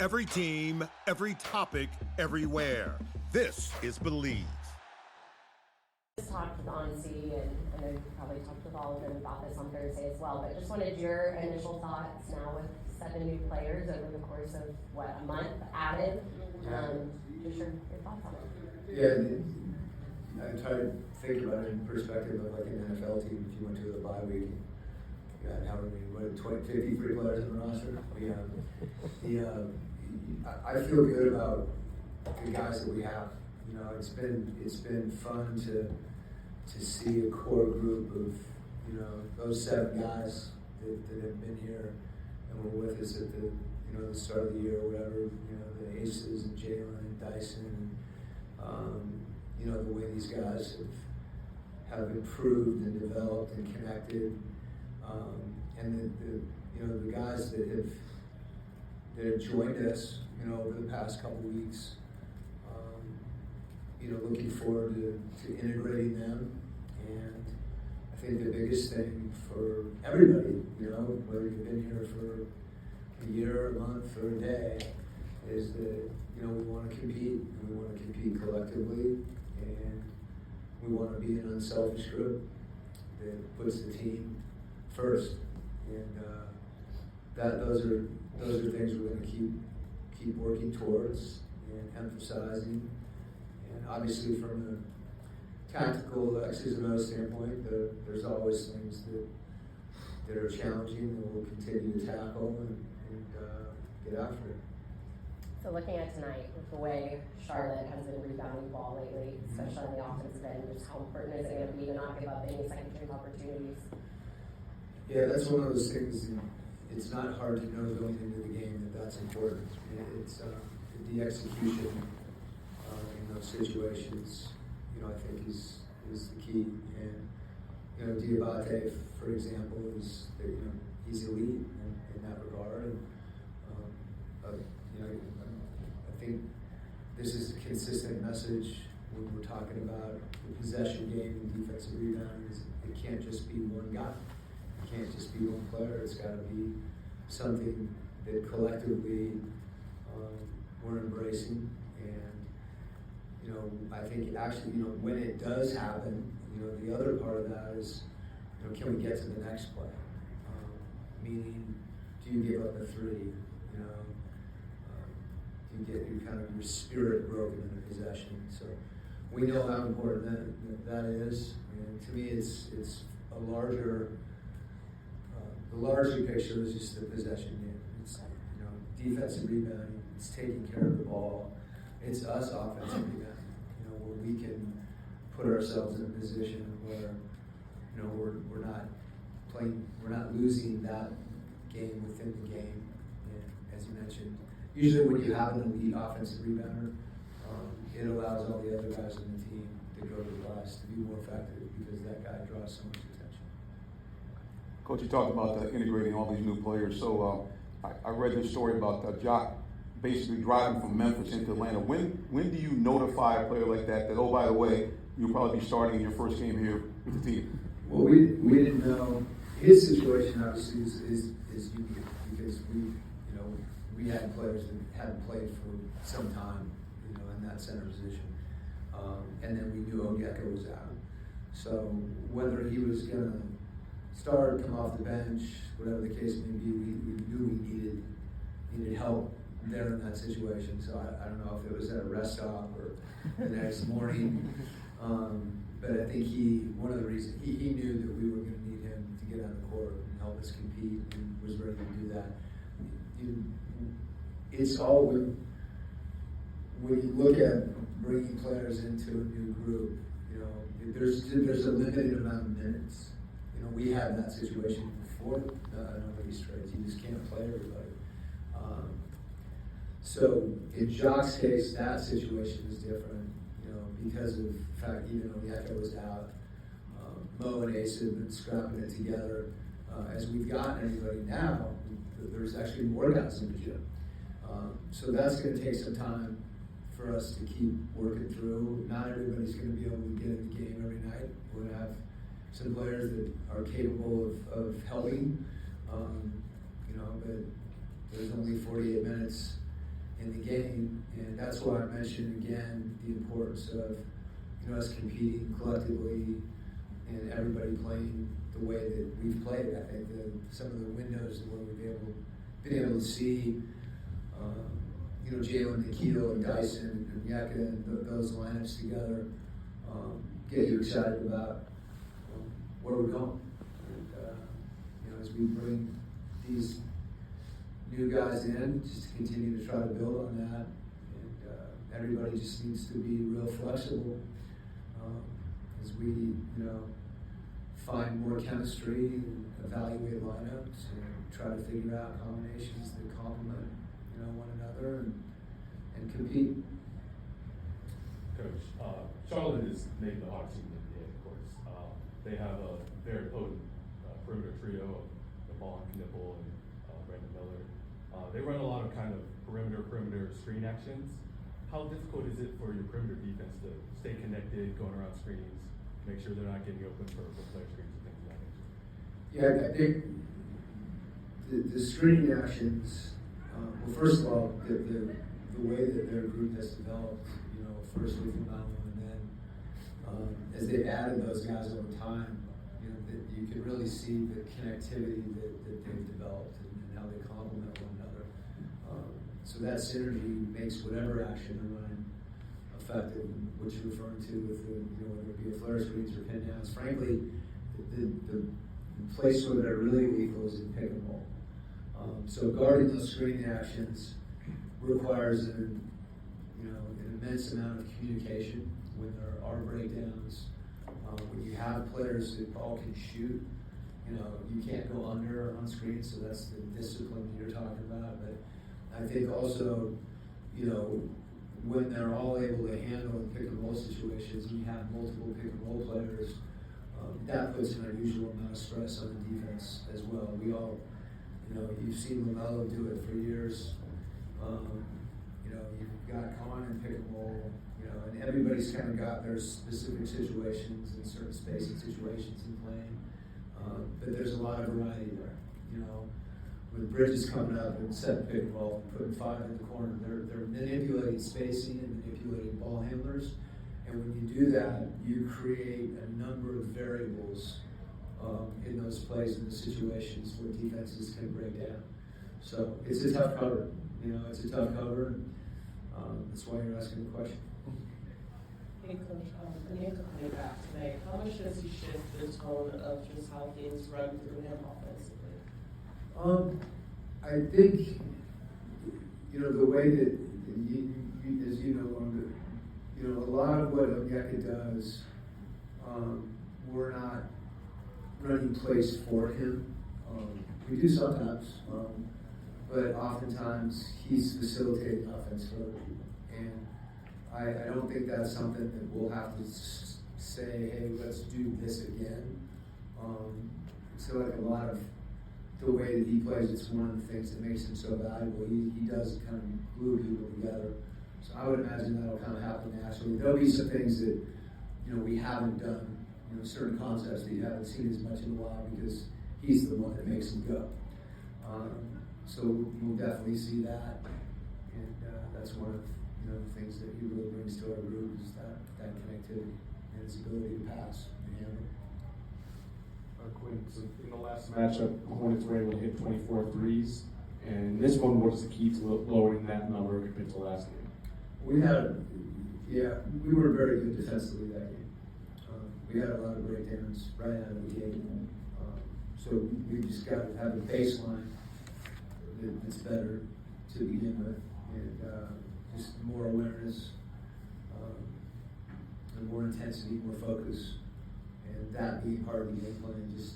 Every team, every topic, everywhere. This is Believe. Just talked with Honesty, and I know you probably talked with all of them about this on Thursday as well, but just wanted your initial thoughts now with 7 new players over the course of, a month added? Just your thoughts on it. Yeah, I try to think about it in perspective of like an NFL team. If you went to a bye week, you got how many, 53 players in the roster? I feel good about the guys that we have. You know, it's been fun to see a core group of, those 7 guys that have been here and were with us at the start of the year or whatever. The Aces and Jalen and Dyson, and the way these guys have improved and developed and connected, and the guys that have joined us, over the past couple weeks. Looking forward to integrating them, and I think the biggest thing for everybody, whether you've been here for a year, a month, or a day, is that we want to compete, and we want to compete collectively, and we want to be an unselfish group that puts the team first, and those are things we're going to keep working towards and emphasizing. And obviously, from a tactical X's and O's standpoint, there's always things that are challenging that we'll continue to tackle and get after it. So looking at tonight, with the way Charlotte has been rebounding the ball lately, especially on the offensive end, just how important is it going to be to not give up any second chance opportunities? Yeah, that's one of those things. It's not hard to know going into the game that's important. It's the execution in those situations, I think is the key. And Diabate, for example, he's elite in that regard. And I think this is a consistent message when we're talking about the possession game and defensive rebounding. It can't just be one guy. It can't just be one player. It's got to be something that collectively we're embracing. And I think actually, when it does happen, the other part of that is, can we get to the next play? Meaning, do you give up a 3? Do you get your spirit broken in a possession? So we know how important that is. And to me, it's a larger. The larger picture is just the possession game. It's defensive rebounding. It's taking care of the ball. It's us offensive rebounding. Where we can put ourselves in a position where we're not playing, we're not losing that game within the game. And as you mentioned, usually when you have an elite offensive rebounder, it allows all the other guys in the team to go to the glass to be more effective because that guy draws so much attention. Coach, you talked about integrating all these new players. So I read this story about Jock basically driving from Memphis into Atlanta. When do you notify a player like that, oh, by the way, you'll probably be starting in your first game here with the team? Well, we didn't know. His situation obviously is unique because we had players that hadn't played for some time, in that center position. And then we knew Onyeka was out. So whether he was going to start, come off the bench, whatever the case may be, we knew we needed help there in that situation. So I don't know if it was at a rest stop or the next morning. But I think one of the reasons, he knew that we were going to need him to get on the court and help us compete and was ready to do that. It's all when you look at bringing players into a new group, there's a limited amount of minutes. We had that situation before. Nobody's straight. You just can't play everybody. So in Jock's case, that situation is different, because of the fact even Onyeka was out, Mo and Ace have been scrapping it together. As we've gotten anybody now, there's actually more guys in the gym. So that's going to take some time for us to keep working through. Not everybody's going to be able to get in the game every night. We're going to have some players that are capable of helping, but there's only 48 minutes in the game, and that's why I mentioned again the importance of us competing collectively and everybody playing the way that we've played. I think some of the windows where we've been able to see, Jalen, Nikhil, and Dyson, and Yeka, and those lineups together, get you excited about where we're going. And, as we bring these new guys in, just to continue to try to build on that, and everybody just needs to be real flexible as we, find more chemistry and evaluate lineups and try to figure out combinations that complement, one another and compete. Coach, Charlotte is named the hottest team in the NBA, of course. They have a very potent perimeter trio of Devon Knipple and Brandon Miller. They run a lot of kind of perimeter screen actions. How difficult is it for your perimeter defense to stay connected, going around screens, make sure they're not getting open for player screens and things of that nature? Yeah, I think the screening actions, well, first of all, the way that their group has developed, first with Malo, and then as they've added those guys over time, that you can really see the connectivity that they've developed and how they complement one another. So that synergy makes whatever action they're running effective, which you're referring to with whether it be a flare screens or pin downs. Frankly, the place where they're really lethal is in pick and roll. So guarding those screening actions requires an immense amount of communication when there are breakdowns. When you have players that all can shoot, you can't go under on screens, so that's the discipline that you're talking about. But I think also, when they're all able to handle in pick and roll situations, when you have multiple pick and roll players, that puts an unusual amount of stress on the defense as well. We all, you've seen LaMelo do it for years. You've got Con and pick and roll, and everybody's kind of got their specific situations and certain spacing situations in playing. But there's a lot of variety there. With Bridges coming up and set pick and roll, putting 5 in the corner, they're manipulating spacing and manipulating ball handlers. And when you do that, you create a number of variables in those plays and the situations where defenses can break down. So it's a tough cover. It's a tough cover. That's why you're asking the question. Hey, Coach, Anita coming back tonight, how much does he shift the tone of just how things run through him offensively? I think, the way that, as you know, a lot of what Onyeka does, we're not running plays for him. We do sometimes, but oftentimes he's facilitating offense for other people. And I don't think that's something that we'll have to say, hey, let's do this again. So like a lot of the way that he plays, it's one of the things that makes him so valuable. He does kind of glue people together. So I would imagine that'll kind of happen naturally. There'll be some things that, we haven't done, certain concepts that you haven't seen as much in a while because he's the one that makes them go. So we'll definitely see that. And that's one of the things that he really brings to our group is that connectivity and his ability to pass and handle. Quinn, so in the last matchup, the Hornets were able to hit 24 threes, and this one was the key to lowering that number compared to last game. We were very good defensively that game. We had a lot of breakdowns right out of the gate. So we just got to have a baseline that's better to begin with, and just more awareness, and more intensity, more focus. And that being part of the game plan, just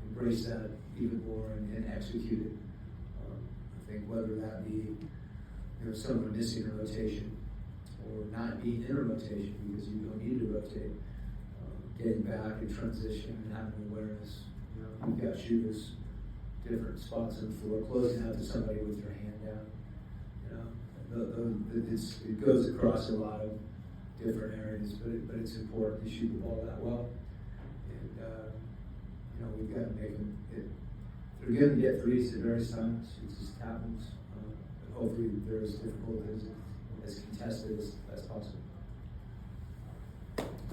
embrace that even more and execute it. I think whether that be someone missing a rotation or not being in a rotation because you don't need to rotate, getting back in transition and having awareness. You've got shooters, different spots on the floor, closing out to somebody with your hand down. It goes across a lot of different areas, but it's important to shoot the ball that well. And we've got to make them. They're going to get threes at various times. It just happens. But hopefully they're as difficult as contested as possible.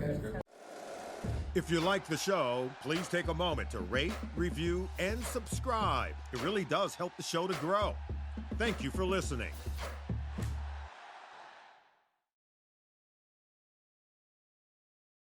Okay. If you like the show, please take a moment to rate, review, and subscribe. It really does help the show to grow. Thank you for listening.